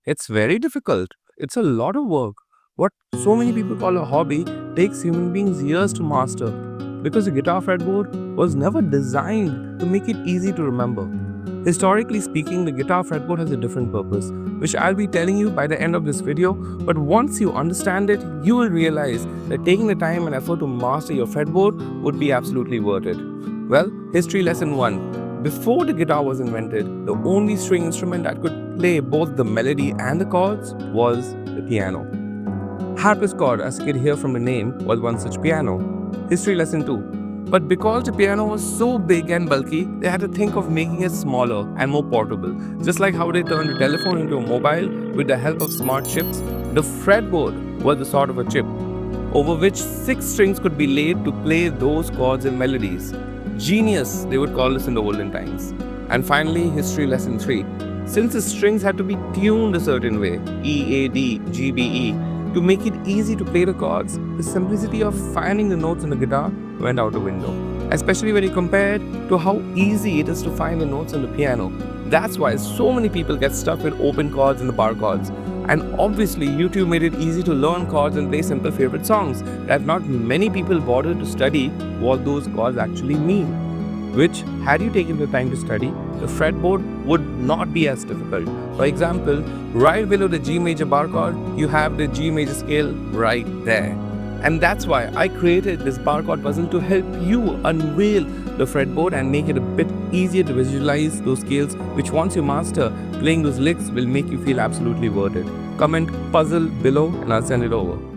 It's very difficult. It's a lot of work. What so many people call a hobby takes human beings years to master because the guitar fretboard was never designed to make it easy to remember. Historically speaking, the guitar fretboard has a different purpose, which I'll be telling you by the end of this video. But once you understand it, you will realize that taking the time and effort to master your fretboard would be absolutely worth it. Well, history lesson 1. Before the guitar was invented, the only string instrument that could play both the melody and the chords was the piano. Harpsichord, as you could hear from the name, was one such piano. History lesson 2. But because the piano was so big and bulky, they had to think of making it smaller and more portable. Just like how they turned the telephone into a mobile with the help of smart chips, the fretboard was the sort of a chip over which 6 strings could be laid to play those chords and melodies. Genius, they would call this in the olden times. And finally, history lesson 3. Since the strings had to be tuned a certain way, E, A, D, G, B, E, to make it easy to play the chords, the simplicity of finding the notes in the guitar went out the window. Especially when you compare it to how easy it is to find the notes on the piano. That's why so many people get stuck with open chords and the bar chords. And obviously, YouTube made it easy to learn chords and play simple favorite songs that not many people bothered to study what those chords actually mean. Which, had you taken the time to study, the fretboard would not be as difficult. For example, right below the G major bar chord, you have the G major scale right there. And that's why I created this bar chord puzzle to help you unveil the fretboard and make it a bit easier to visualize those scales, which once you master, playing those licks will make you feel absolutely worth it. Comment puzzle below and I'll send it over.